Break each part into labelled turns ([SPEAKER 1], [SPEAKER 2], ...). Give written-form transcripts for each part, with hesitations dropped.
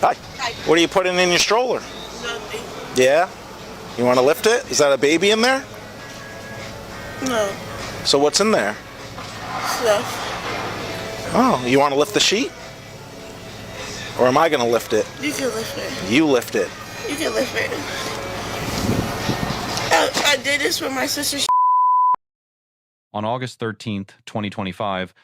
[SPEAKER 1] Hi. What are you putting in your stroller?
[SPEAKER 2] Nothing.
[SPEAKER 1] Yeah? You want to lift it? Is that a baby in there?
[SPEAKER 2] No.
[SPEAKER 1] So what's in there?
[SPEAKER 2] Stuff.
[SPEAKER 1] Oh, you want to lift the sheet? Or am I going to lift it?
[SPEAKER 2] You can lift it.
[SPEAKER 1] You lift it.
[SPEAKER 2] You can lift it. I did this for my sister.
[SPEAKER 3] On August 13th, 2025,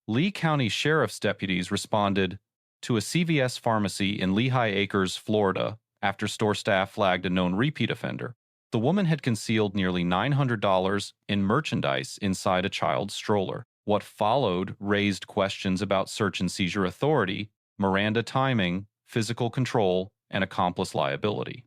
[SPEAKER 3] Lee County Sheriff's deputies responded to a CVS pharmacy in Lehigh Acres, Florida, after store staff flagged a known repeat offender. The woman had concealed nearly $900 in merchandise inside a child's stroller. What followed raised questions about search and seizure authority, Miranda timing, physical control, and accomplice liability.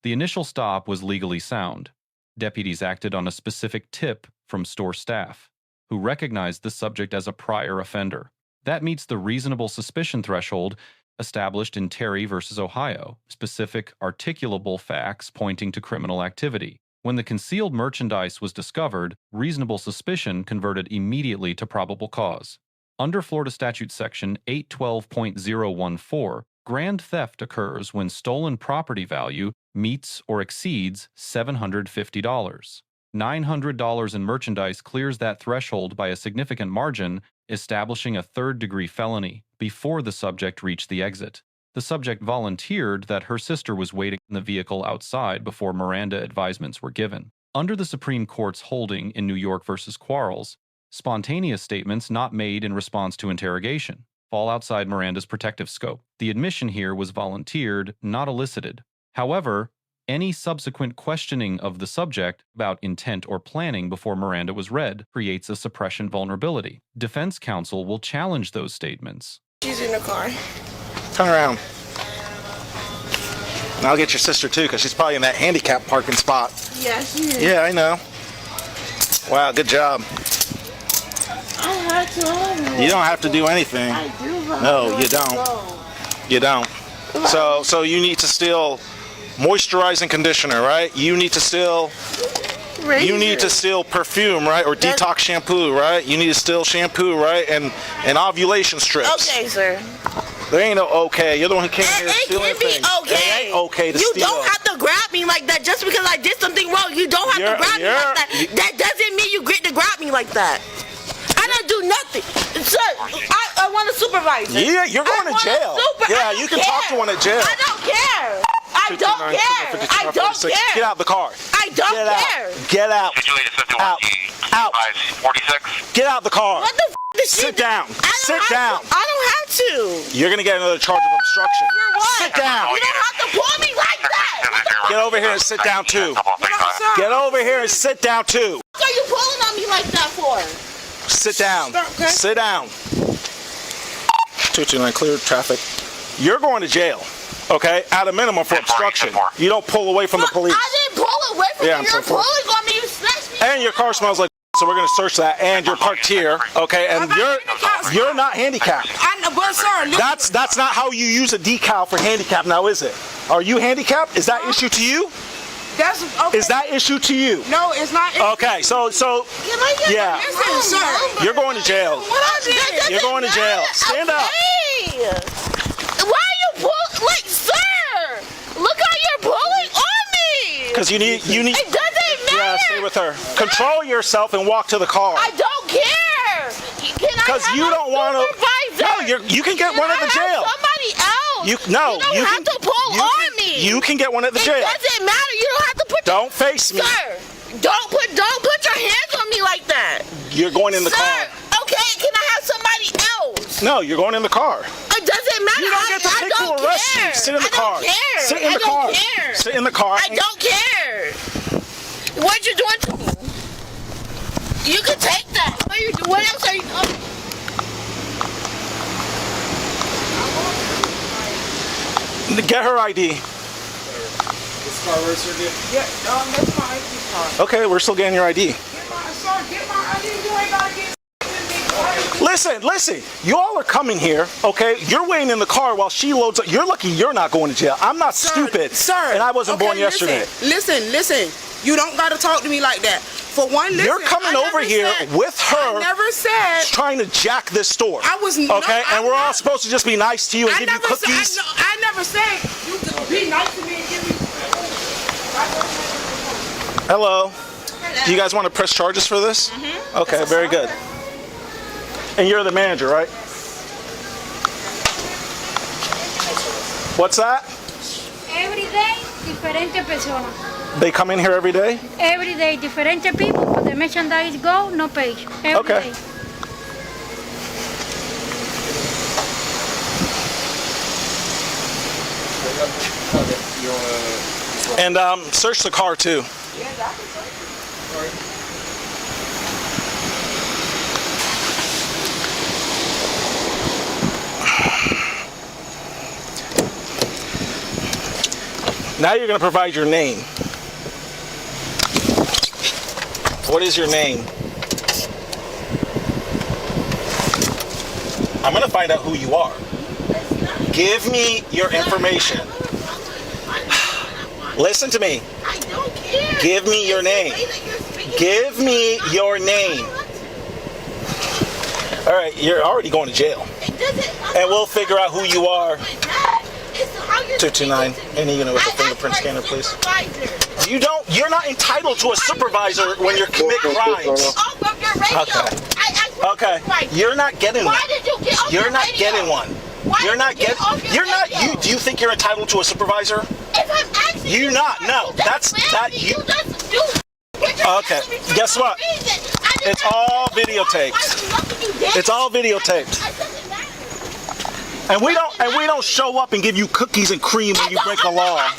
[SPEAKER 3] The initial stop was legally sound. Deputies acted on a specific tip from store staff, who recognized the subject as a prior offender. That meets the reasonable suspicion threshold established in Terry v. Ohio, specific articulable facts pointing to criminal activity. When the concealed merchandise was discovered, reasonable suspicion converted immediately to probable cause. Under Florida Statute Section 812.014, grand theft occurs when stolen property value meets or exceeds $750. $900 in merchandise clears that threshold by a significant margin, establishing a third-degree felony before the subject reached the exit. The subject volunteered that her sister was waiting in the vehicle outside before Miranda advisements were given. Under the Supreme Court's holding in New York v. Quarles, spontaneous statements not made in response to interrogation fall outside Miranda's protective scope. The admission here was volunteered, not elicited. However, any subsequent questioning of the subject about intent or planning before Miranda was read creates a suppression vulnerability. Defense counsel will challenge those statements.
[SPEAKER 2] She's in the car.
[SPEAKER 1] Turn around. And I'll get your sister too, because she's probably in that handicap parking spot.
[SPEAKER 2] Yeah, she is.
[SPEAKER 1] Yeah, I know. Wow, good job.
[SPEAKER 2] I had to.
[SPEAKER 1] You don't have to do anything.
[SPEAKER 2] I do.
[SPEAKER 1] No, you don't. You don't. So you need to still moisturize and conditioner, right? You need to still perfume, right? Or detox shampoo, right? You need to still shampoo, right? And ovulation strips.
[SPEAKER 2] Okay, sir.
[SPEAKER 1] There ain't no okay. You're the one who came here to steal anything.
[SPEAKER 2] It can be okay.
[SPEAKER 1] It ain't okay to steal.
[SPEAKER 2] You don't have to grab me like that just because I did something wrong. You don't have to grab me like that. That doesn't mean you get to grab me like that. I don't do nothing. Sir, I want a supervisor.
[SPEAKER 1] Yeah, you're going to jail. Yeah, you can talk to one at jail.
[SPEAKER 2] I don't care. I don't care. I don't care.
[SPEAKER 1] Get out the car.
[SPEAKER 2] I don't care.
[SPEAKER 1] Get out. Out. Out.
[SPEAKER 4] 46.
[SPEAKER 1] Get out the car.
[SPEAKER 2] What the f*** is she?
[SPEAKER 1] Sit down. Sit down.
[SPEAKER 2] I don't have to.
[SPEAKER 1] You're going to get another charge of obstruction.
[SPEAKER 2] For what?
[SPEAKER 1] Sit down.
[SPEAKER 2] You don't have to pull me like that.
[SPEAKER 1] Get over here and sit down too. Get over here and sit down too.
[SPEAKER 2] What are you pulling on me like that for?
[SPEAKER 1] Sit down.
[SPEAKER 2] Okay.
[SPEAKER 1] Sit down. 229, clear traffic. You're going to jail, okay? At a minimum for obstruction. You don't pull away from the police.
[SPEAKER 2] I didn't pull away from you. You're pulling on me. You snatched me.
[SPEAKER 1] And your car smells like so we're going to search that. And you're parked here, okay? And you're not handicapped.
[SPEAKER 2] But sir,
[SPEAKER 1] that's not how you use a decal for handicap now, is it? Are you handicapped? Is that issue to you?
[SPEAKER 2] That's okay.
[SPEAKER 1] Is that issue to you?
[SPEAKER 2] No, it's not.
[SPEAKER 1] Okay, so yeah.
[SPEAKER 2] Listen, sir.
[SPEAKER 1] You're going to jail.
[SPEAKER 2] What I did?
[SPEAKER 1] You're going to jail. Stand up.
[SPEAKER 2] Why are you pulling? Like, sir, look how you're pulling on me.
[SPEAKER 1] Because you need.
[SPEAKER 2] It doesn't matter.
[SPEAKER 1] Yeah, stay with her. Control yourself and walk to the car.
[SPEAKER 2] I don't care.
[SPEAKER 1] Because you don't want to. No, you can get one at the jail.
[SPEAKER 2] Somebody else.
[SPEAKER 1] You
[SPEAKER 2] don't have to pull on me.
[SPEAKER 1] You can get one at the jail.
[SPEAKER 2] It doesn't matter. You don't have to put.
[SPEAKER 1] Don't face me.
[SPEAKER 2] Sir, don't put your hands on me like that.
[SPEAKER 1] You're going in the car.
[SPEAKER 2] Okay, can I have somebody else?
[SPEAKER 1] No, you're going in the car.
[SPEAKER 2] It doesn't matter.
[SPEAKER 1] You don't get to pick who arrests you. Sit in the car.
[SPEAKER 2] I don't care.
[SPEAKER 1] Sit in the car.
[SPEAKER 2] Care.
[SPEAKER 1] Sit in the car.
[SPEAKER 2] I don't care. What you doing to me? You can take that. What else are you doing?
[SPEAKER 1] Get her ID.
[SPEAKER 5] This car registered here?
[SPEAKER 2] Yeah, that's my ID card.
[SPEAKER 1] Okay, we're still getting your ID.
[SPEAKER 2] Get my ID. You ain't gotta get with me.
[SPEAKER 1] Listen. You all are coming here, okay? You're waiting in the car while she loads up. You're lucky you're not going to jail. I'm not stupid.
[SPEAKER 6] Sir.
[SPEAKER 1] And I wasn't born yesterday.
[SPEAKER 6] Listen. You don't gotta talk to me like that. For one, listen.
[SPEAKER 1] You're coming over here with her.
[SPEAKER 6] I never said.
[SPEAKER 1] Trying to jack this store.
[SPEAKER 6] I was
[SPEAKER 1] okay, and we're all supposed to just be nice to you and give you cookies.
[SPEAKER 6] I never said you could be nice to me and give me.
[SPEAKER 1] Hello. Do you guys want to press charges for this? Okay, very good. And you're the manager, right? What's that?
[SPEAKER 4] Every day, diferente personas.
[SPEAKER 1] They come in here every day?
[SPEAKER 4] Every day, diferente people, but the merchandise go, no pay. Every
[SPEAKER 1] Okay.
[SPEAKER 4] day.
[SPEAKER 1] And search the car too. Now you're going to provide your name. What is your name? I'm going to find out who you are. Give me your information. Listen to me.
[SPEAKER 2] I don't care.
[SPEAKER 1] Give me your name. Give me your name. All right, you're already going to jail. And we'll figure out who you are. 229. Any unit with a fingerprint scanner, please. You're not entitled to a supervisor when you commit crimes. Okay. Okay. You're not getting one. You're not getting one. You're not getting. You're not. Do you think you're entitled to a supervisor?
[SPEAKER 2] If I'm asking
[SPEAKER 1] You're not. No. That's that. You. Okay. Guess what? It's all videotaped. It's all videotaped. And we don't show up and give you cookies and cream when you break the law.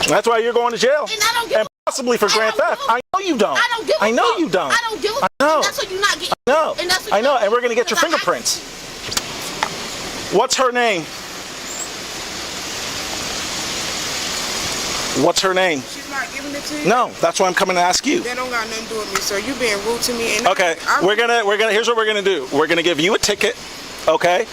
[SPEAKER 1] That's why you're going to jail. And possibly for grand theft. I know you don't. I know you don't.
[SPEAKER 2] I don't give a fuck.
[SPEAKER 1] I know.
[SPEAKER 2] That's what you're not getting.
[SPEAKER 1] No. I know. And we're going to get your
[SPEAKER 2] Because
[SPEAKER 1] fingerprints. What's her name? What's her name?
[SPEAKER 6] She's not giving it to you.
[SPEAKER 1] No, that's why I'm coming to ask you.
[SPEAKER 6] That don't got nothing to do with me, sir. You being rude to me. And
[SPEAKER 1] Okay, we're gonna here's what we're gonna do. We're gonna give you a ticket, okay?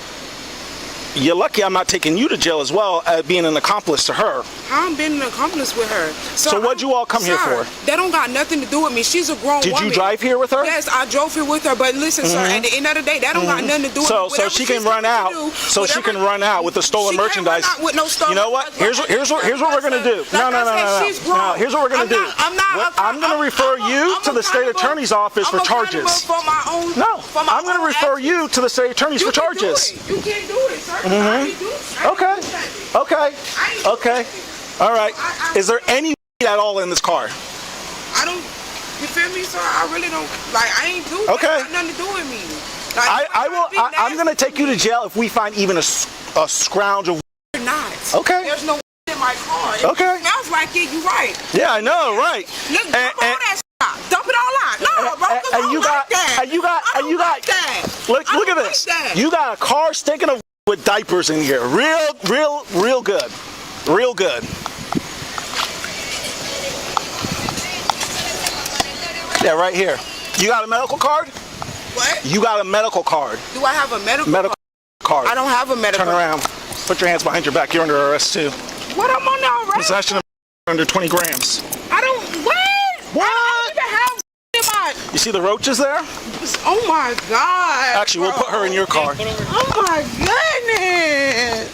[SPEAKER 1] You're lucky I'm not taking you to jail as well as being an accomplice to her.
[SPEAKER 6] I'm been an accomplice with her.
[SPEAKER 1] So what'd you all come here for?
[SPEAKER 6] That don't got nothing to do with me. She's a grown woman.
[SPEAKER 1] Did you drive here with her?
[SPEAKER 6] Yes, I drove here with her. But listen, sir, at the end of the day, that don't got nothing to do with me.
[SPEAKER 1] So she can run out. So she can run out with the stolen merchandise.
[SPEAKER 6] She can't run out with no stolen.
[SPEAKER 1] You know what? Here's what we're gonna do. No.
[SPEAKER 6] She's grown.
[SPEAKER 1] No, here's what we're gonna do. I'm gonna refer you to the state attorney's office for charges. No, I'm gonna refer you to the state attorney's for charges.
[SPEAKER 6] You can't do it, sir.
[SPEAKER 1] Okay. All right. Is there any weed at all in this car?
[SPEAKER 6] I don't. You feel me, sir? I really don't. Like, I ain't do.
[SPEAKER 1] Okay.
[SPEAKER 6] That got nothing to do with me. Like,
[SPEAKER 1] I'm gonna take you to jail if we find even a scrounge of.
[SPEAKER 6] You're not.
[SPEAKER 1] Okay.
[SPEAKER 6] There's no in my car. If
[SPEAKER 1] Okay.
[SPEAKER 6] it smells like it, you're right.
[SPEAKER 1] Yeah, I know, right?
[SPEAKER 6] Look, dump all that stuff. Dump it all out. No, bro, 'cause I don't like that.
[SPEAKER 1] And you got. Look at this.
[SPEAKER 6] Like that.
[SPEAKER 1] You got a car stinking of with diapers in here. Real good. Real good. Yeah, right here. You got a medical card?
[SPEAKER 6] What?
[SPEAKER 1] You got a medical card.
[SPEAKER 6] Do I have a medical
[SPEAKER 1] card?
[SPEAKER 6] I don't have a medical.
[SPEAKER 1] Turn around. Put your hands behind your back. You're under arrest too.
[SPEAKER 6] What? I'm on the arrest?
[SPEAKER 1] Possession of under 20 grams.
[SPEAKER 6] I don't. What?
[SPEAKER 1] What?
[SPEAKER 6] I don't even have in my.
[SPEAKER 1] You see the roaches there?
[SPEAKER 6] Oh my God.
[SPEAKER 1] Actually, we'll put her in your car.
[SPEAKER 6] Oh my goodness.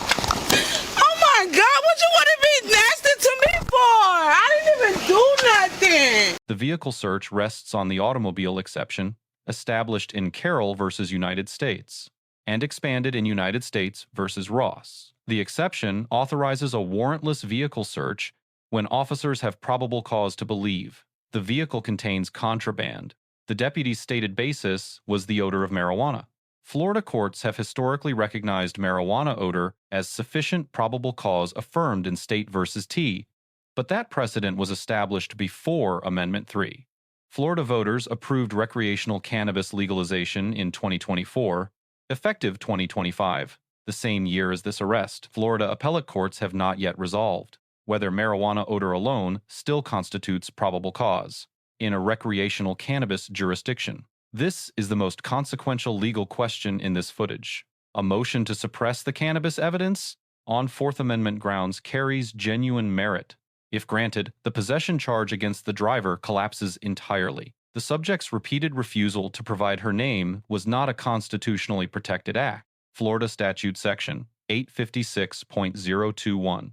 [SPEAKER 6] Oh my God. What you want to be nasty to me for? I didn't even do nothing.
[SPEAKER 3] The vehicle search rests on the automobile exception established in Carroll versus United States and expanded in United States versus Ross. The exception authorizes a warrantless vehicle search when officers have probable cause to believe the vehicle contains contraband. The deputy's stated basis was the odor of marijuana. Florida courts have historically recognized marijuana odor as sufficient probable cause affirmed in State versus T, but that precedent was established before Amendment 3. Florida voters approved recreational cannabis legalization in 2024, effective 2025, the same year as this arrest. Florida appellate courts have not yet resolved whether marijuana odor alone still constitutes probable cause in a recreational cannabis jurisdiction. This is the most consequential legal question in this footage. A motion to suppress the cannabis evidence on Fourth Amendment grounds carries genuine merit. If granted, the possession charge against the driver collapses entirely. The subject's repeated refusal to provide her name was not a constitutionally protected act. Florida Statute Section 856.021,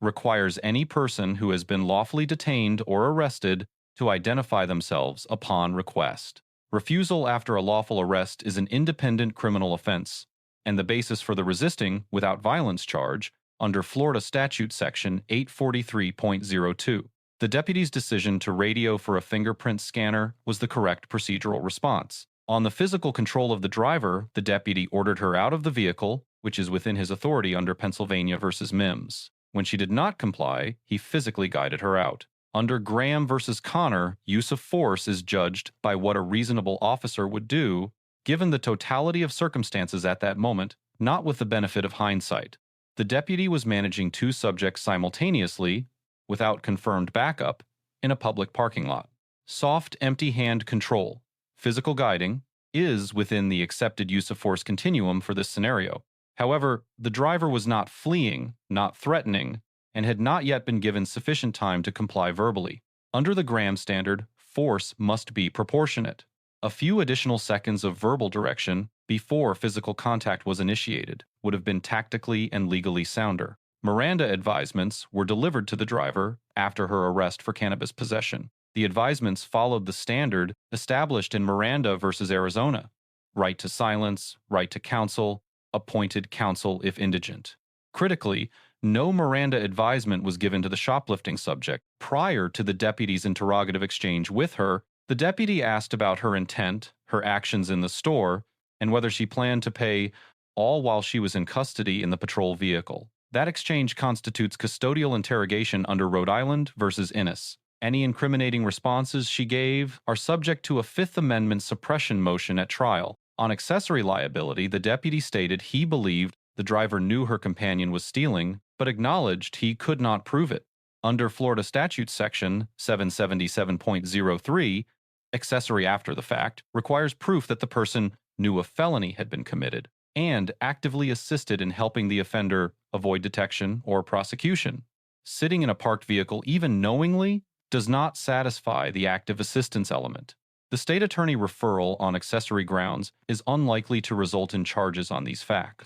[SPEAKER 3] requires any person who has been lawfully detained or arrested to identify themselves upon request. Refusal after a lawful arrest is an independent criminal offense, and the basis for the resisting without violence charge under Florida Statute Section 843.02. The deputy's decision to radio for a fingerprint scanner was the correct procedural response. On the physical control of the driver, the deputy ordered her out of the vehicle, which is within his authority under Pennsylvania v. Mims. When she did not comply, he physically guided her out. Under Graham v. Connor, use of force is judged by what a reasonable officer would do, given the totality of circumstances at that moment, not with the benefit of hindsight. The deputy was managing two subjects simultaneously, without confirmed backup, in a public parking lot. Soft, empty hand control, physical guiding, is within the accepted use of force continuum for this scenario. However, the driver was not fleeing, not threatening, and had not yet been given sufficient time to comply verbally. Under the Graham standard, force must be proportionate. A few additional seconds of verbal direction before physical contact was initiated would have been tactically and legally sounder. Miranda advisements were delivered to the driver after her arrest for cannabis possession. The advisements followed the standard established in Miranda v. Arizona: right to silence, right to counsel, appointed counsel if indigent. Critically, no Miranda advisement was given to the shoplifting subject. Prior to the deputy's interrogative exchange with her, the deputy asked about her intent, her actions in the store, and whether she planned to pay, all while she was in custody in the patrol vehicle. That exchange constitutes custodial interrogation under Rhode Island v. Innis. Any incriminating responses she gave are subject to a Fifth Amendment suppression motion at trial. On accessory liability, the deputy stated he believed the driver knew her companion was stealing, but acknowledged he could not prove it. Under Florida Statute Section 777.03, accessory after the fact requires proof that the person knew a felony had been committed and actively assisted in helping the offender avoid detection or prosecution. Sitting in a parked vehicle, even knowingly, does not satisfy the active assistance element. The state attorney referral on accessory grounds is unlikely to result in charges on these facts.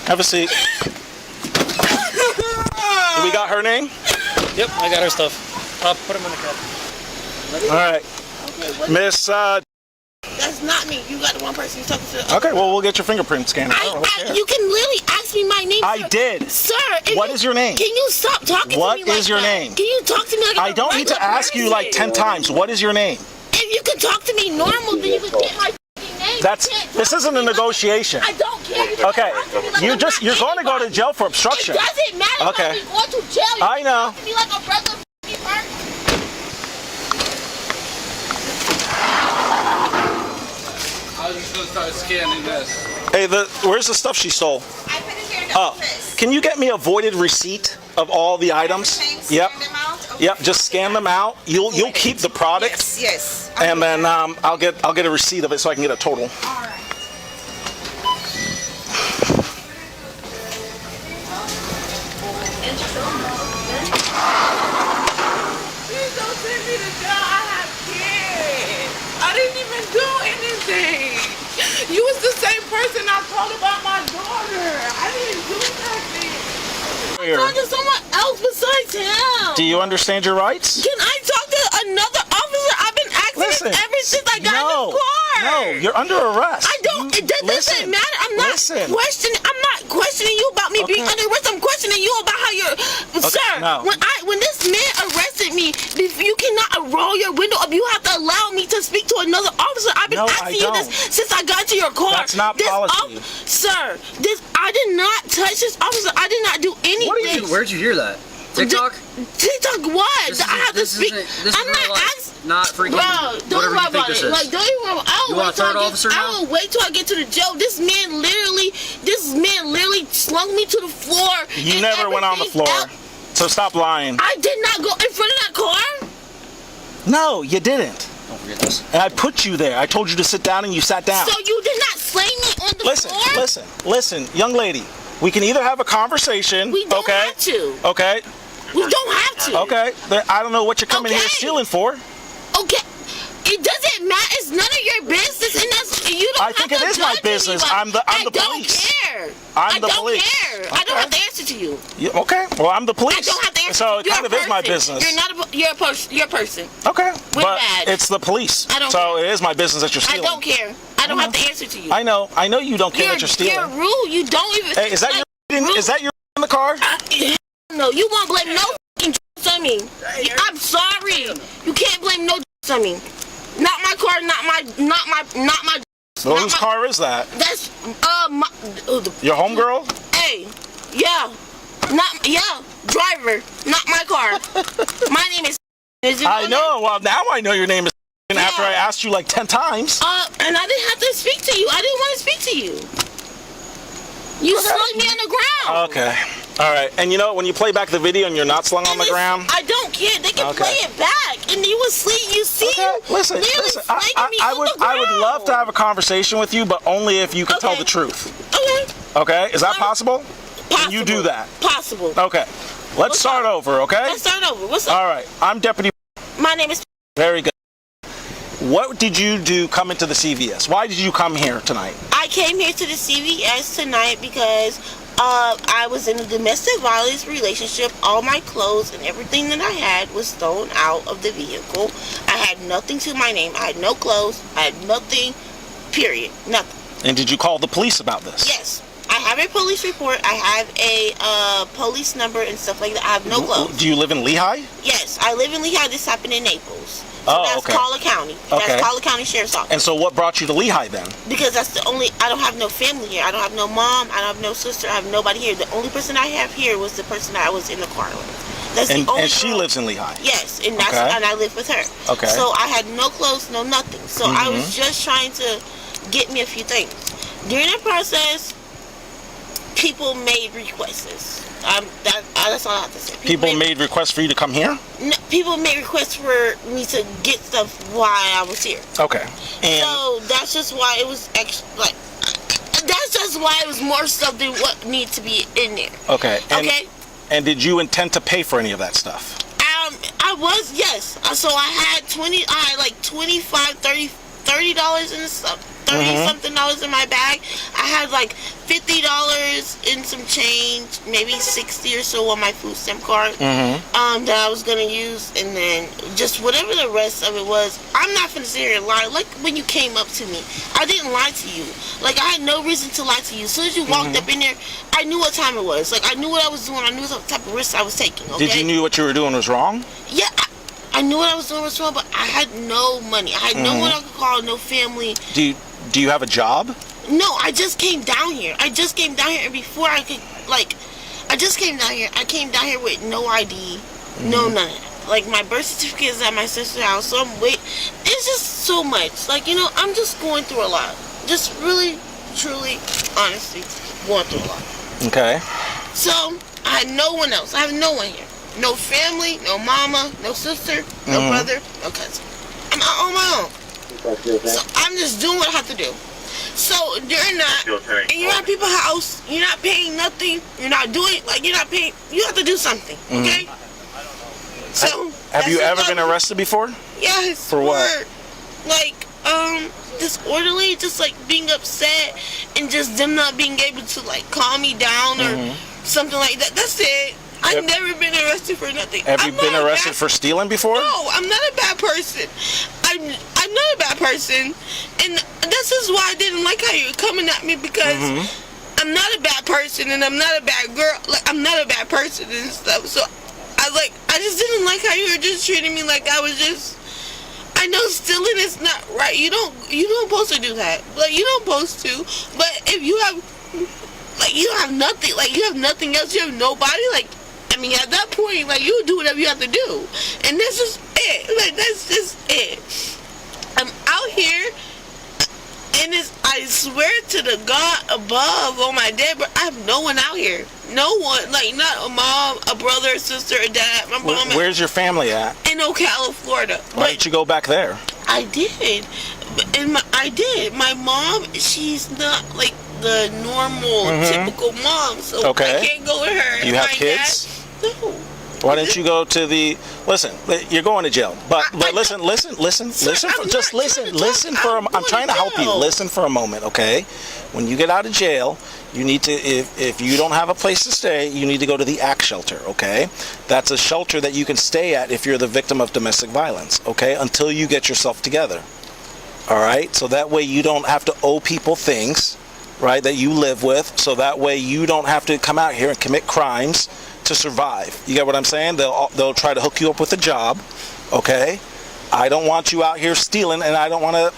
[SPEAKER 1] Have a seat. We got her name?
[SPEAKER 7] Yep, I got her stuff. I'll put them in the cab.
[SPEAKER 1] All right.
[SPEAKER 2] Okay,
[SPEAKER 1] Miss,
[SPEAKER 2] that's not me. You got the one person you're talking to.
[SPEAKER 1] Okay, well, we'll get your fingerprint scanner.
[SPEAKER 2] You can literally ask me my name.
[SPEAKER 1] I did.
[SPEAKER 2] Sir,
[SPEAKER 1] what is your name?
[SPEAKER 2] Can you stop talking to me like that?
[SPEAKER 1] What is your name?
[SPEAKER 2] Can you talk to me like
[SPEAKER 1] I don't need to ask you like 10 times. What is your name?
[SPEAKER 2] If you can talk to me normal, then you can get my name.
[SPEAKER 1] This isn't a negotiation.
[SPEAKER 2] I don't care.
[SPEAKER 1] Okay, you're going to go to jail for obstruction.
[SPEAKER 2] It doesn't matter.
[SPEAKER 1] Okay.
[SPEAKER 2] If I'm going to jail.
[SPEAKER 1] I know.
[SPEAKER 2] You like a regular person.
[SPEAKER 5] I was just gonna start scanning this.
[SPEAKER 1] Hey, where's the stuff she stole?
[SPEAKER 8] I put it here in the office.
[SPEAKER 1] Can you get me a voided receipt of all the items? Yep.
[SPEAKER 8] Scan them out? Okay.
[SPEAKER 1] Yep. Just scan them out. You'll keep the product.
[SPEAKER 8] Yes.
[SPEAKER 1] And then I'll get a receipt of it so I can get a total.
[SPEAKER 8] All right.
[SPEAKER 6] Please don't send me to jail. I have kids. I didn't even do anything. You was the same person I told about my daughter. I didn't do nothing.
[SPEAKER 2] I'm talking to someone else besides him.
[SPEAKER 1] Do you understand your rights?
[SPEAKER 2] Can I talk to another officer? I've been asking this ever since I got in the car.
[SPEAKER 1] No, you're under arrest.
[SPEAKER 2] I don't. It doesn't matter. I'm not questioning you about me being under arrest. I'm questioning you about how you're, sir.
[SPEAKER 1] No.
[SPEAKER 2] When this man arrested me, you cannot roll your window up. You have to allow me to speak to another officer. I've been asking you this since I got to your car.
[SPEAKER 1] That's not policy.
[SPEAKER 2] Sir, I did not touch this officer. I did not do anything.
[SPEAKER 7] What are you? Where'd you hear that? TikTok?
[SPEAKER 2] TikTok what? I have to speak. I'm not asking.
[SPEAKER 7] Not freaking.
[SPEAKER 2] Bro, don't worry about it. Like, don't even worry about it.
[SPEAKER 7] You want a third officer now?
[SPEAKER 2] I will wait till I get to the jail. This man literally slung me to the floor.
[SPEAKER 1] You never went on the floor. So stop lying.
[SPEAKER 2] I did not go in front of that car.
[SPEAKER 1] No, you didn't.
[SPEAKER 7] Don't forget this.
[SPEAKER 1] And I put you there. I told you to sit down and you sat down.
[SPEAKER 2] So you did not slay me on the floor?
[SPEAKER 1] Listen, young lady. We can either have a conversation.
[SPEAKER 2] We don't have to.
[SPEAKER 1] Okay.
[SPEAKER 2] We don't have to.
[SPEAKER 1] Okay. I don't know what you're coming here stealing for.
[SPEAKER 2] Okay. It doesn't matter. It's none of your business, and You don't
[SPEAKER 1] I think it is my business. I'm the police.
[SPEAKER 2] I don't
[SPEAKER 1] police.
[SPEAKER 2] care. I don't have to answer to you.
[SPEAKER 1] Okay. Well, I'm the police.
[SPEAKER 2] I don't have to answer.
[SPEAKER 1] So it
[SPEAKER 2] You're
[SPEAKER 1] kind of is my business.
[SPEAKER 2] You're not a. You're a person. You're a person.
[SPEAKER 1] Okay.
[SPEAKER 2] With
[SPEAKER 1] But
[SPEAKER 2] badge.
[SPEAKER 1] it's the police.
[SPEAKER 2] I don't
[SPEAKER 1] So
[SPEAKER 2] care.
[SPEAKER 1] it is my business that you're stealing.
[SPEAKER 2] I don't care. I don't have to answer to you.
[SPEAKER 1] I know you don't care that you're stealing.
[SPEAKER 2] You're rude. You don't even.
[SPEAKER 1] Hey, is that your in the car?
[SPEAKER 2] No, you won't blame no fucking on me. I'm sorry. You can't blame no on me. Not my car. Not my.
[SPEAKER 1] So whose car is that?
[SPEAKER 2] That's
[SPEAKER 1] Your homegirl?
[SPEAKER 2] Hey, yeah, driver, not my car. My name is.
[SPEAKER 1] I know. Well, now I know your name is. After I asked you like 10 times.
[SPEAKER 2] And I didn't have to speak to you. I didn't want to speak to you. You slung me on the ground.
[SPEAKER 1] Okay. All right. And you know, when you play back the video and you're not slung on the ground.
[SPEAKER 2] I don't care. They can play it back. And you was sleep. You see?
[SPEAKER 1] Okay. Listen. I would love to have a conversation with you, but only if you can tell the truth.
[SPEAKER 2] Okay.
[SPEAKER 1] Okay. Is that possible?
[SPEAKER 2] Possible.
[SPEAKER 1] Can you do that?
[SPEAKER 2] Possible.
[SPEAKER 1] Okay. Let's start over. Okay.
[SPEAKER 2] Let's start over. What's up?
[SPEAKER 1] All right. I'm Deputy.
[SPEAKER 2] My name is.
[SPEAKER 1] Very good. What did you do coming to the CVS? Why did you come here tonight?
[SPEAKER 2] I came here to the CVS tonight because I was in a domestic violence relationship. All my clothes and everything that I had was thrown out of the vehicle. I had nothing to my name. I had no clothes. I had nothing, period. Nothing.
[SPEAKER 1] And did you call the police about this?
[SPEAKER 2] Yes. I have a police report. I have a police number and stuff like that. I have no clothes.
[SPEAKER 1] Do you live in Lehigh?
[SPEAKER 2] Yes. I live in Lehigh. This happened in Naples.
[SPEAKER 1] So
[SPEAKER 2] that's Collier County. That's Collier County Sheriff's Office.
[SPEAKER 1] And so what brought you to Lehigh then?
[SPEAKER 2] Because that's the only, I don't have no family here. I don't have no mom. I don't have no sister. I have nobody here. The only person I have here was the person I was in the car with. That's the only
[SPEAKER 1] and she lives in Lehigh?
[SPEAKER 2] Yes, and that's and I live with her.
[SPEAKER 1] Okay.
[SPEAKER 2] So I had no clothes, no nothing. So I was just trying to get me a few things. During the process, people made requests. That's all I have to say.
[SPEAKER 1] People made requests for you to come here?
[SPEAKER 2] No, people made requests for me to get stuff while I was here.
[SPEAKER 1] Okay. And
[SPEAKER 2] so that's just why it was that's just why it was more stuff than what needs to be in there.
[SPEAKER 1] Okay. And did you intend to pay for any of that stuff?
[SPEAKER 2] I was, yes. So I had like $25, $30 in stuff. $30-something in my bag. I had like $50 in some change, maybe 60 or so on my food stamp card that I was gonna use, and then just whatever the rest of it was. I'm not gonna sit here and lie. Like when you came up to me, I didn't lie to you. Like I had no reason to lie to you. As soon as you walked up in there, I knew what time it was. Like I knew what I was doing. I knew what type of risks I was taking. Okay?
[SPEAKER 1] Did you knew what you were doing was wrong?
[SPEAKER 2] Yeah. I knew what I was doing was wrong, but I had no money. I had no one I could call, no family.
[SPEAKER 1] Do you have a job?
[SPEAKER 2] No, I just came down here. And before I could, I just came down here. I came down here with no ID, no nothing. Like, my birth certificate is at my sister's house, so it's just so much. Like, you know, I'm just going through a lot. Just really, truly, honestly, going through a lot.
[SPEAKER 1] Okay.
[SPEAKER 2] So, I had no one else. I have no one here. No family, no mama, no sister, no brother, no cousin. I'm on my own. So I'm just doing what I have to do. So during that, and you're at people's house, you're not paying nothing, you're not doing, you're not paying, you have to do something, okay? So
[SPEAKER 1] have you ever been arrested before?
[SPEAKER 2] Yes.
[SPEAKER 1] For what?
[SPEAKER 2] Disorderly, just being upset, and just them not being able to calm me down or something like that. That's it. I've never been arrested for nothing.
[SPEAKER 1] Have you been arrested for stealing before?
[SPEAKER 2] No, I'm not a bad person. I'm not a bad person, and this is why I didn't like how you were coming at me, because I'm not a bad person and I'm not a bad girl. I'm not a bad person and stuff. So I just didn't like how you were just treating me like I was just. I know stealing is not right. You don't supposed to do that. You don't supposed to. But if you have you don't have nothing. You have nothing else. You have nobody. At that point, you do whatever you have to do. And that's just it. That's just it. I'm out here, and I swear to the God above on my dead, but I have no one out here. No one. Not a mom, a brother, a sister, a dad. My mom.
[SPEAKER 1] Where's your family at?
[SPEAKER 2] In Ocala, Florida.
[SPEAKER 1] Why didn't you go back there?
[SPEAKER 2] I did. I did. My mom, she's not the normal, typical mom, so I can't go with her.
[SPEAKER 1] You have kids?
[SPEAKER 2] No.
[SPEAKER 1] Why didn't you go to the? Listen, you're going to jail. But listen. I'm trying to help you. Listen for a moment, okay? When you get out of jail, you need to. If you don't have a place to stay, you need to go to the ACT shelter, okay? That's a shelter that you can stay at if you're the victim of domestic violence, okay? Until you get yourself together. All right? So that way you don't have to owe people things, right? That you live with. So that way you don't have to come out here and commit crimes to survive. You get what I'm saying? They'll try to hook you up with a job, okay? I don't want you out here stealing, and I don't want to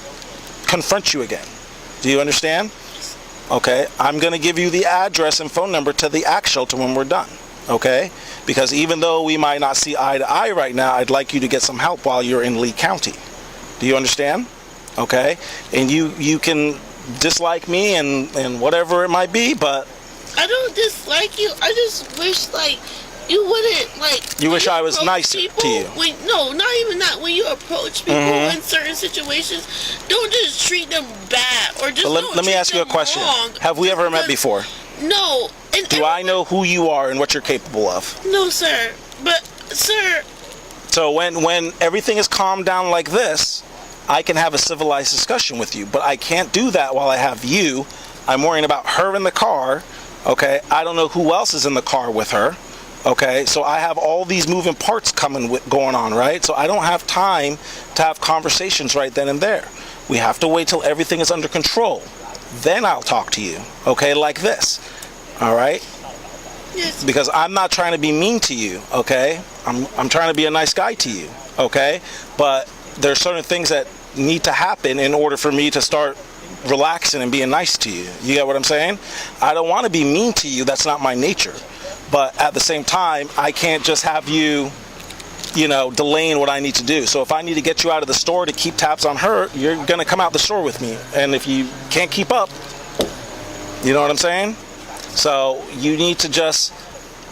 [SPEAKER 1] confront you again. Do you understand? Okay, I'm going to give you the address and phone number to the ACT shelter when we're done, okay? Because even though we might not see eye to eye right now, I'd like you to get some help while you're in Lee County. Do you understand? Okay? And you can dislike me and whatever it might be, but
[SPEAKER 2] I don't dislike you. I just wish, like, you wouldn't, like...
[SPEAKER 1] You wish I was nicer to you.
[SPEAKER 2] No, not even that. When you approach people in certain situations, don't just treat them bad or just
[SPEAKER 1] let me ask you a question.
[SPEAKER 2] Wrong.
[SPEAKER 1] Have we ever met before?
[SPEAKER 2] No.
[SPEAKER 1] Do I know who you are and what you're capable of?
[SPEAKER 2] No, sir. But, sir...
[SPEAKER 1] So when everything is calmed down like this, I can have a civilized discussion with you. But I can't do that while I have you. I'm worrying about her in the car. Okay, I don't know who else is in the car with her. Okay, so I have all these moving parts going on, right? So I don't have time to have conversations right then and there. We have to wait till everything is under control. Then I'll talk to you, okay, like this. All right?
[SPEAKER 2] Yes.
[SPEAKER 1] Because I'm not trying to be mean to you, okay? I'm trying to be a nice guy to you, okay? But there's certain things that need to happen in order for me to start relaxing and being nice to you. You get what I'm saying? I don't want to be mean to you. That's not my nature. But at the same time, I can't just have you, delaying what I need to do. So if I need to get you out of the store to keep tabs on her, you're going to come out the store with me. And if you can't keep up, you know what I'm saying? So you need to just,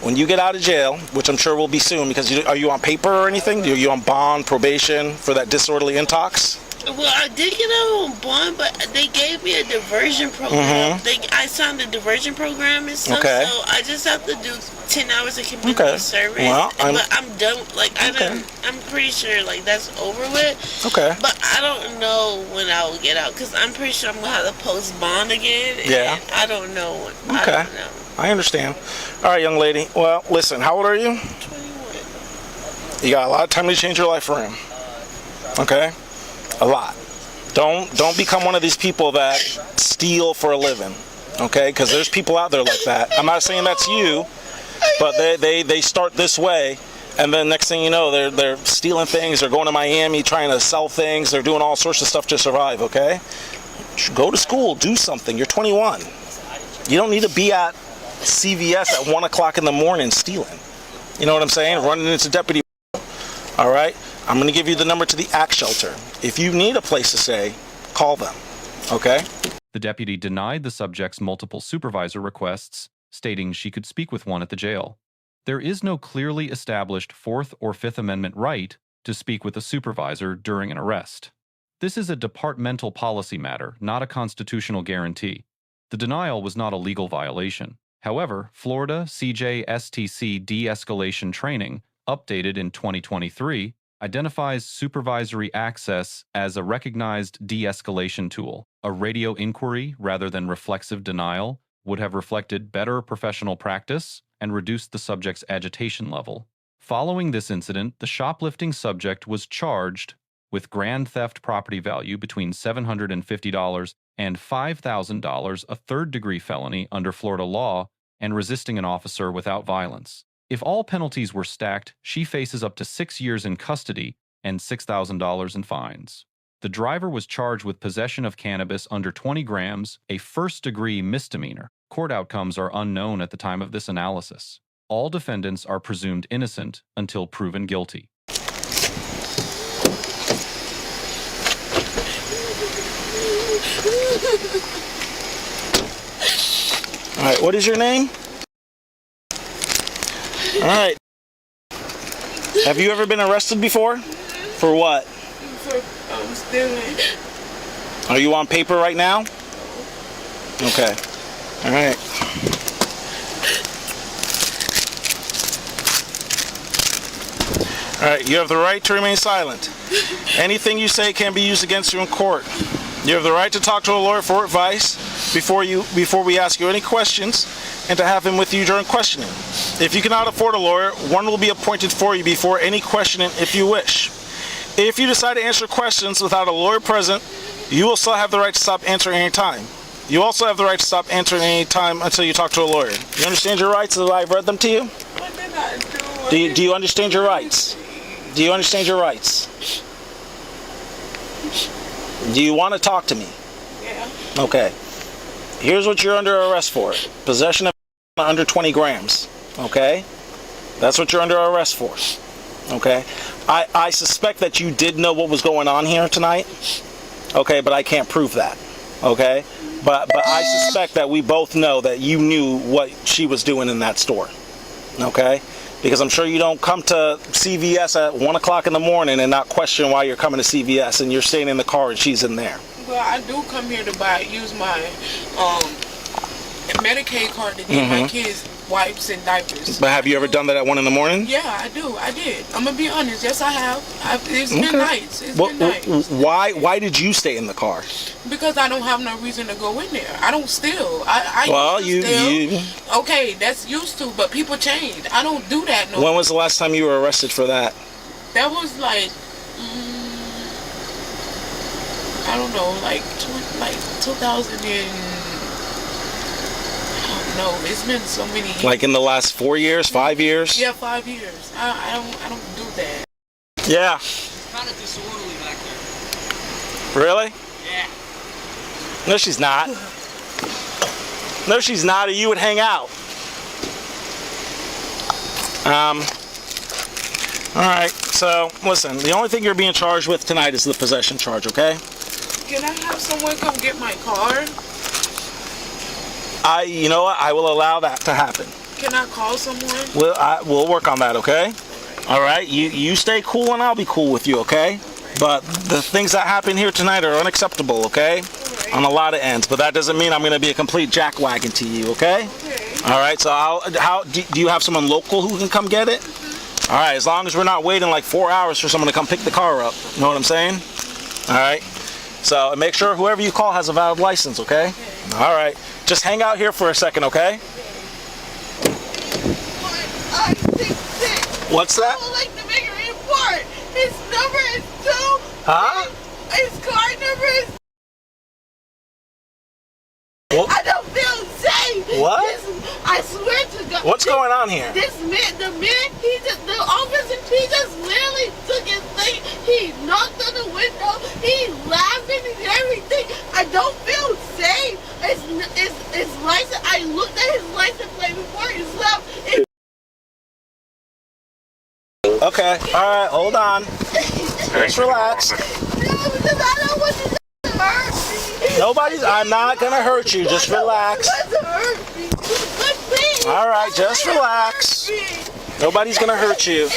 [SPEAKER 1] when you get out of jail, which I'm sure will be soon, because are you on paper or anything? Are you on bond, probation for that disorderly intox?
[SPEAKER 2] Well, I did get out on bond, but they gave me a diversion program. I signed the diversion program and stuff,
[SPEAKER 1] okay.
[SPEAKER 2] So I just have to do 10 hours of community service.
[SPEAKER 1] Well,
[SPEAKER 2] but I'm done. Like, I'm pretty sure, like, that's over with.
[SPEAKER 1] Okay.
[SPEAKER 2] But I don't know when I will get out, because I'm pretty sure I'm going to have to post bond again.
[SPEAKER 1] Yeah.
[SPEAKER 2] And I don't know when.
[SPEAKER 1] Okay.
[SPEAKER 2] I don't know.
[SPEAKER 1] I understand. All right, young lady. Well, listen, how old are you?
[SPEAKER 2] 21.
[SPEAKER 1] You got a lot of time to change your life around. Okay? A lot. Don't become one of these people that steal for a living, okay? Because there's people out there like that. I'm not saying that's you, but they start this way, and then next thing you know, they're stealing things. They're going to Miami trying to sell things. They're doing all sorts of stuff to survive, okay? Go to school. Do something. You're 21. You don't need to be at CVS at 1 o'clock in the morning stealing. You know what I'm saying? Running into deputy. All right? I'm going to give you the number to the ACT shelter. If you need a place to stay, call them, okay?
[SPEAKER 3] The deputy denied the subject's multiple supervisor requests, stating she could speak with one at the jail. There is no clearly established Fourth or Fifth Amendment right to speak with a supervisor during an arrest. This is a departmental policy matter, not a constitutional guarantee. The denial was not a legal violation. However, Florida CJSTC de-escalation training, updated in 2023, identifies supervisory access as a recognized de-escalation tool. A radio inquiry rather than reflexive denial would have reflected better professional practice and reduced the subject's agitation level. Following this incident, the shoplifting subject was charged with grand theft property value between $750 and $5,000, a third-degree felony under Florida law, and resisting an officer without violence. If all penalties were stacked, she faces up to 6 years in custody and $6,000 in fines. The driver was charged with possession of cannabis under 20 grams, a first-degree misdemeanor. Court outcomes are unknown at the time of this analysis. All defendants are presumed innocent until proven guilty.
[SPEAKER 1] All right, what is your name? All right. Have you ever been arrested before? For what?
[SPEAKER 2] For stealing.
[SPEAKER 1] Are you on paper right now? Okay. All right. All right, you have the right to remain silent. Anything you say can be used against you in court. You have the right to talk to a lawyer for advice before we ask you any questions, and to have him with you during questioning. If you cannot afford a lawyer, one will be appointed for you before any questioning if you wish. If you decide to answer questions without a lawyer present, you will still have the right to stop answering any time. You also have the right to stop answering any time until you talk to a lawyer. You understand your rights as I've read them to you?
[SPEAKER 6] What did I do?
[SPEAKER 1] Do you understand your rights? Do you understand your rights? Do you want to talk to me?
[SPEAKER 6] Yeah.
[SPEAKER 1] Okay. Here's what you're under arrest for. Possession of under 20 grams. Okay? That's what you're under arrest for. Okay? I suspect that you did know what was going on here tonight. Okay, but I can't prove that. Okay? But I suspect that we both know that you knew what she was doing in that store. Okay? Because I'm sure you don't come to CVS at 1 o'clock in the morning and not question why you're coming to CVS and you're staying in the car and she's in there.
[SPEAKER 6] Well, I do come here to use my Medicaid card to get my kids wipes and diapers.
[SPEAKER 1] But have you ever done that at 1 in the morning?
[SPEAKER 6] Yeah, I do. I did. I'm gonna be honest. Yes, I have. It's been nights. It's been nights.
[SPEAKER 1] Why did you stay in the car?
[SPEAKER 6] Because I don't have no reason to go in there. I don't steal. I
[SPEAKER 1] Well,
[SPEAKER 6] used to steal. Okay, that's used to, but people change. I don't do that no more.
[SPEAKER 1] When was the last time you were arrested for that?
[SPEAKER 6] That was like, I don't know, like 2000 and. No, it's been so many years.
[SPEAKER 1] Like in the last 4 years, 5 years?
[SPEAKER 6] Yeah, 5 years. I don't do that.
[SPEAKER 1] Yeah.
[SPEAKER 7] Kind of disorderly back there.
[SPEAKER 1] Really?
[SPEAKER 7] Yeah.
[SPEAKER 1] No, she's not. No, she's not, or you would hang out. Alright, so listen, the only thing you're being charged with tonight is the possession charge, okay?
[SPEAKER 6] Can I have someone come get my car?
[SPEAKER 1] You know what? I will allow that to happen.
[SPEAKER 6] Can I call someone?
[SPEAKER 1] We'll work on that, okay? All right. You stay cool, and I'll be cool with you, okay? But the things that happen here tonight are unacceptable, okay? Right. On a lot of ends. But that doesn't mean I'm going to be a complete jackwagon to you, okay?
[SPEAKER 6] Okay.
[SPEAKER 1] All right. So do you have someone local who can come get it? All right. As long as we're not waiting like 4 hours for someone to come pick the car up. You know what I'm saying? All right. So make sure whoever you call has a valid license, okay? All right. Just hang out here for a second, okay? What's that?
[SPEAKER 6] I would like to make a report. His number is 2.
[SPEAKER 1] Huh?
[SPEAKER 6] His card number is.
[SPEAKER 1] What?
[SPEAKER 6] I don't feel safe.
[SPEAKER 1] What?
[SPEAKER 6] I swear to God.
[SPEAKER 1] What's going on here?
[SPEAKER 6] The officer, he just literally took his thing. He knocked on the window. He laughing and everything. I don't feel safe. It's license. I looked at his license plate before he left.
[SPEAKER 1] Okay. All right. Hold on. Just relax.
[SPEAKER 6] No, because I don't want you to hurt me.
[SPEAKER 1] I'm not gonna hurt you. Just relax.
[SPEAKER 6] Hurt me. Please.
[SPEAKER 1] All right. Just relax. Nobody's gonna hurt you.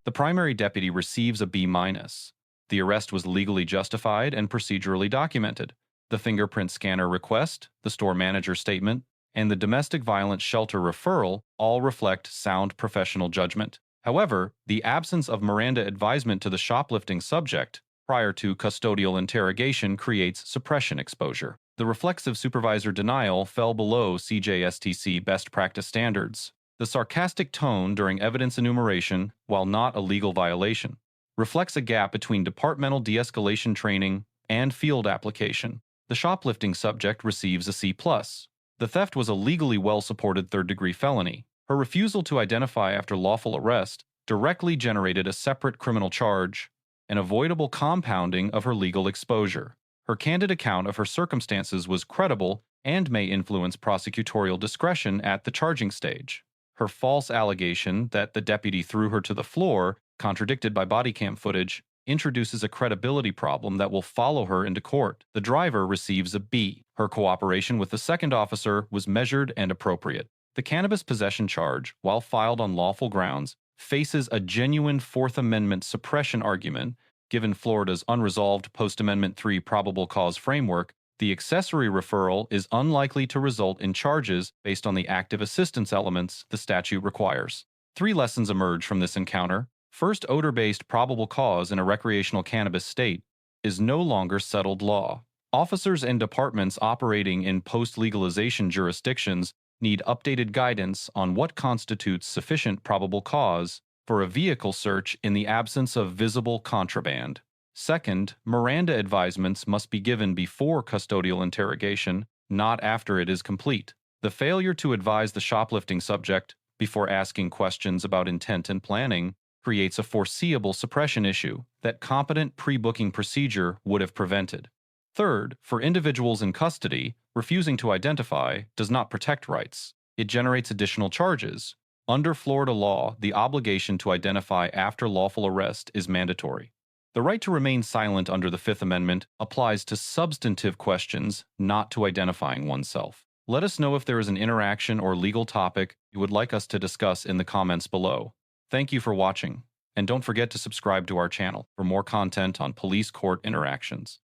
[SPEAKER 3] The primary deputy receives a B-. The arrest was legally justified and procedurally documented. The fingerprint scanner request, the store manager statement, and the domestic violence shelter referral all reflect sound professional judgment. However, the absence of Miranda advisement to the shoplifting subject prior to custodial interrogation creates suppression exposure. The reflexive supervisor denial fell below CJSTC best practice standards. The sarcastic tone during evidence enumeration, while not a legal violation, reflects a gap between departmental de-escalation training and field application. The shoplifting subject receives a C+. The theft was a legally well-supported third-degree felony. Her refusal to identify after lawful arrest directly generated a separate criminal charge, an avoidable compounding of her legal exposure. Her candid account of her circumstances was credible and may influence prosecutorial discretion at the charging stage. Her false allegation that the deputy threw her to the floor, contradicted by bodycam footage, introduces a credibility problem that will follow her into court. The driver receives a B. Her cooperation with the second officer was measured and appropriate. The cannabis possession charge, while filed on lawful grounds, faces a genuine Fourth Amendment suppression argument. Given Florida's unresolved Post-Amendment 3 probable cause framework, the accessory referral is unlikely to result in charges based on the active assistance elements the statute requires. 3 lessons emerge from this encounter. First odor-based probable cause in a recreational cannabis state is no longer settled law. Officers and departments operating in post-legalization jurisdictions need updated guidance on what constitutes sufficient probable cause for a vehicle search in the absence of visible contraband. Second, Miranda advisements must be given before custodial interrogation, not after it is complete. The failure to advise the shoplifting subject before asking questions about intent and planning creates a foreseeable suppression issue that competent pre-booking procedure would have prevented. Third, for individuals in custody, refusing to identify does not protect rights. It generates additional charges. Under Florida law, the obligation to identify after lawful arrest is mandatory. The right to remain silent under the Fifth Amendment applies to substantive questions, not to identifying oneself. Let us know if there is an interaction or legal topic you would like us to discuss in the comments below. Thank you for watching, and don't forget to subscribe to our channel for more content on police court interactions.